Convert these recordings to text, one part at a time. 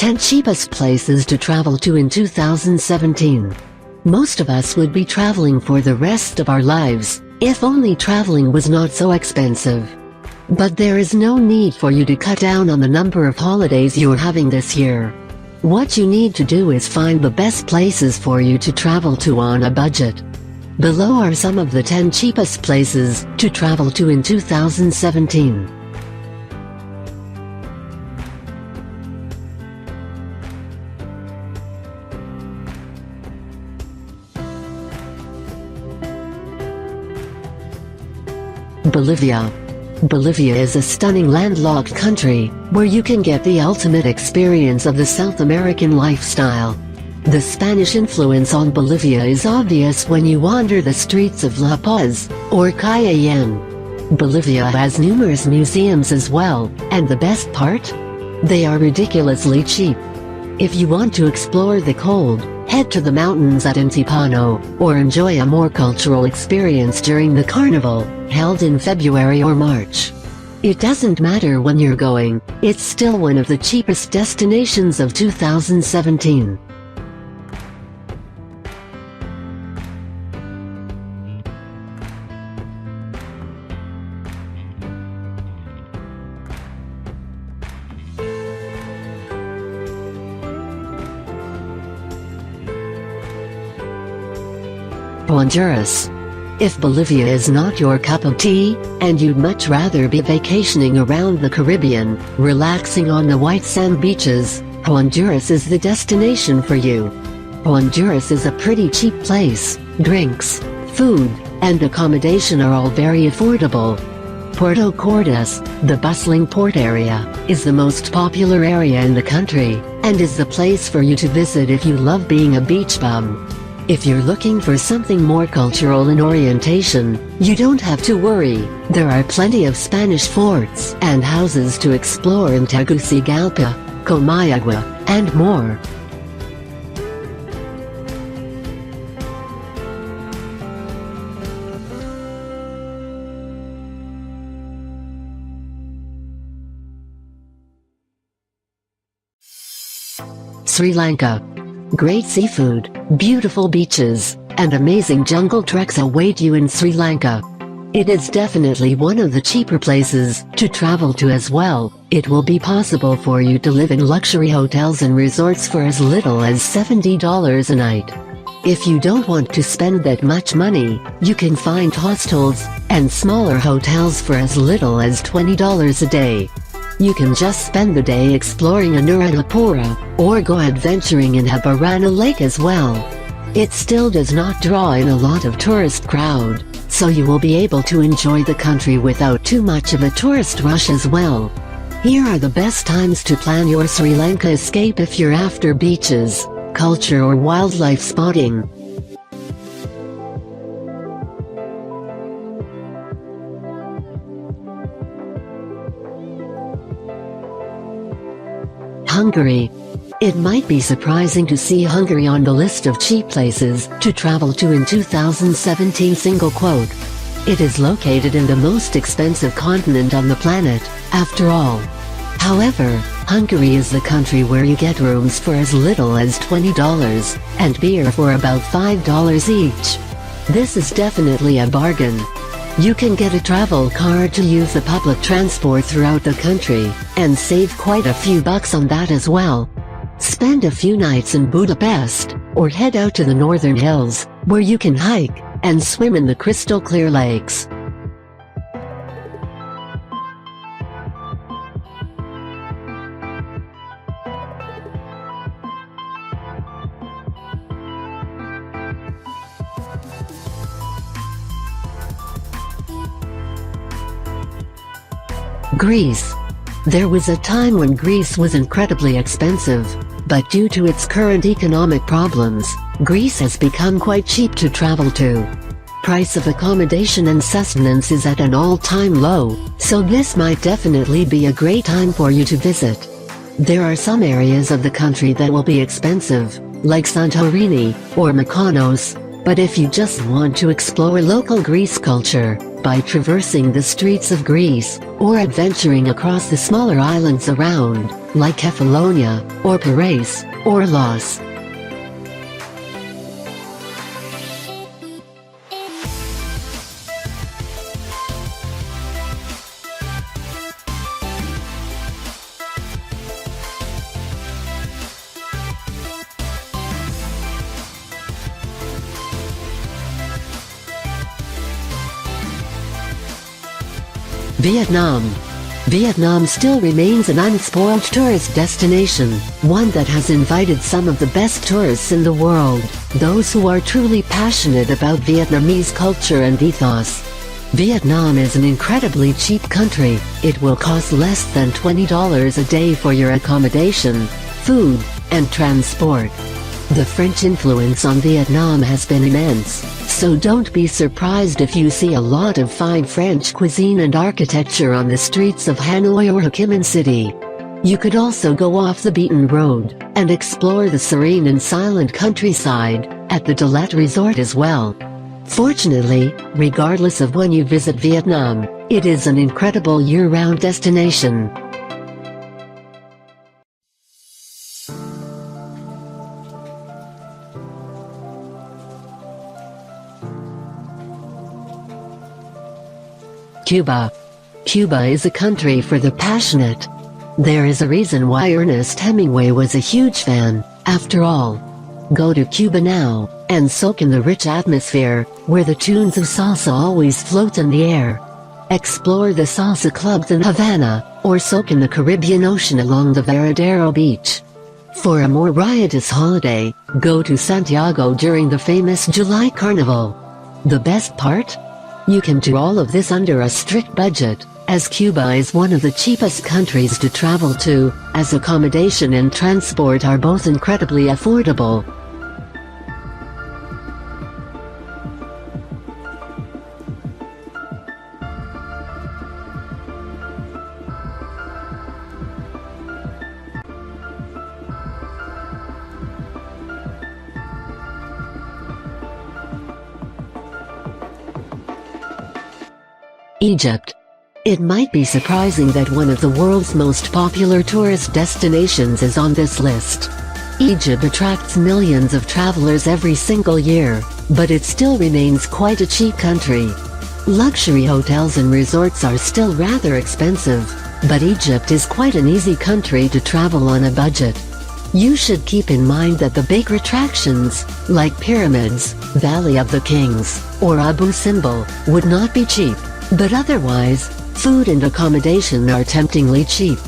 10 cheapest places to travel to in 2017. Most of us would be traveling for the rest of our lives, if only traveling was not so expensive. But there is no need for you to cut down on the number of holidays you're having this year. What you need to do is find the best places for you to travel to on a budget. Below are some of the 10 cheapest places to travel to in 2017. Bolivia. Bolivia is a stunning landlocked country, where you can get the ultimate experience of the South American lifestyle. The Spanish influence on Bolivia is obvious when you wander the streets of La Paz, or Cayenne. Bolivia has numerous museums as well, and the best part? They are ridiculously cheap. If you want to explore the cold, head to the mountains at Antipano, or enjoy a more cultural experience during the carnival, held in February or March. It doesn't matter when you're going, it's still one of the cheapest destinations of 2017. Honduras. If Bolivia is not your cup of tea, and you'd much rather be vacationing around the Caribbean, relaxing on the white sand beaches, Honduras is the destination for you. Honduras is a pretty cheap place. Drinks, food, and accommodation are all very affordable. Puerto Cortes, the bustling port area, is the most popular area in the country, and is the place for you to visit if you love being a beach bum. If you're looking for something more cultural in orientation, you don't have to worry. There are plenty of Spanish forts and houses to explore in Tegucigalpa, Comayagua, and more. Sri Lanka. Great seafood, beautiful beaches, and amazing jungle treks await you in Sri Lanka. It is definitely one of the cheaper places to travel to as well. It will be possible for you to live in luxury hotels and resorts for as little as $70 a night. If you don't want to spend that much money, you can find hostels and smaller hotels for as little as $20 a day. You can just spend the day exploring Anuradhapura, or go adventuring in Habarana Lake as well. It still does not draw in a lot of tourist crowd, so you will be able to enjoy the country without too much of a tourist rush as well. Here are the best times to plan your Sri Lanka escape if you're after beaches, culture or wildlife spotting. Hungary. It might be surprising to see Hungary on the list of cheap places to travel to in 2017. Single quote. It is located in the most expensive continent on the planet, after all. However, Hungary is the country where you get rooms for as little as $20, and beer for about $5 each. This is definitely a bargain. You can get a travel card to use the public transport throughout the country, and save quite a few bucks on that as well. Spend a few nights in Budapest, or head out to the northern hills, where you can hike and swim in the crystal clear lakes. Greece. There was a time when Greece was incredibly expensive, but due to its current economic problems, Greece has become quite cheap to travel to. Price of accommodation and sustenance is at an all-time low, so this might definitely be a great time for you to visit. There are some areas of the country that will be expensive, like Santorini or Mykonos, but if you just want to explore local Greece culture, by traversing the streets of Greece, or adventuring across the smaller islands around, like Kefalonia, or Paris, or Laos. Vietnam. Vietnam still remains an unspoiled tourist destination, one that has invited some of the best tourists in the world, those who are truly passionate about Vietnamese culture and ethos. Vietnam is an incredibly cheap country. It will cost less than $20 a day for your accommodation, food, and transport. The French influence on Vietnam has been immense, so don't be surprised if you see a lot of fine French cuisine and architecture on the streets of Hanoi or Ho Chi Minh City. You could also go off the beaten road, and explore the serene and silent countryside, at the Dalat Resort as well. Fortunately, regardless of when you visit Vietnam, it is an incredible year-round destination. Cuba. Cuba is a country for the passionate. There is a reason why Ernest Hemingway was a huge fan, after all. Go to Cuba now, and soak in the rich atmosphere, where the tunes of salsa always float in the air. Explore the salsa clubs in Havana, or soak in the Caribbean Ocean along the Varadero beach. For a more riotous holiday, go to Santiago during the famous July Carnival. The best part? You can do all of this under a strict budget, as Cuba is one of the cheapest countries to travel to, as accommodation and transport are both incredibly affordable. Egypt. It might be surprising that one of the world's most popular tourist destinations is on this list. Egypt attracts millions of travelers every single year, but it still remains quite a cheap country. Luxury hotels and resorts are still rather expensive, but Egypt is quite an easy country to travel on a budget. You should keep in mind that the bigger attractions, like pyramids, Valley of the Kings, or Abu Simbel, would not be cheap. But otherwise, food and accommodation are temptingly cheap.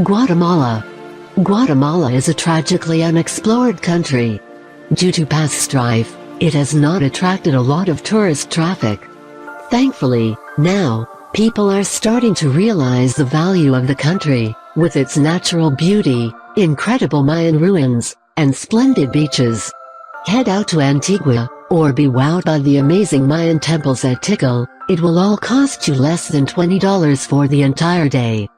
Guatemala. Guatemala is a tragically unexplored country. Due to past strife, it has not attracted a lot of tourist traffic. Thankfully, now, people are starting to realize the value of the country, with its natural beauty, incredible Mayan ruins, and splendid beaches. Head out to Antigua, or be wowed by the amazing Mayan temples at Tikal. It will all cost you less than $20 for the entire day.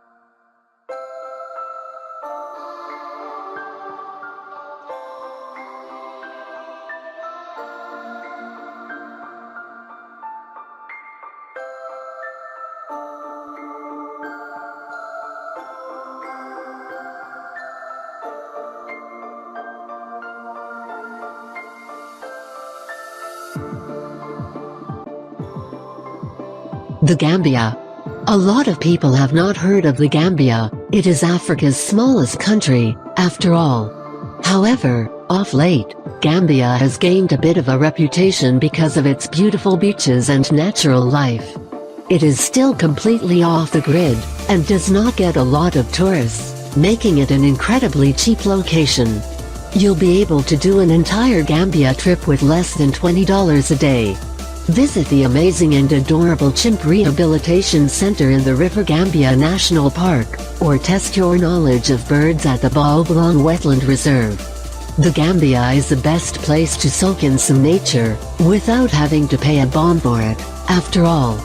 The Gambia. A lot of people have not heard of the Gambia. It is Africa's smallest country, after all. However, off late, Gambia has gained a bit of a reputation because of its beautiful beaches and natural life. It is still completely off the grid, and does not get a lot of tourists, making it an incredibly cheap location. You'll be able to do an entire Gambia trip with less than $20 a day. Visit the amazing and adorable Chimp Rehabilitation Center in the River Gambia National Park, or test your knowledge of birds at the Baoblong Wetland Reserve. The Gambia is the best place to soak in some nature, without having to pay a bomb for it. After all,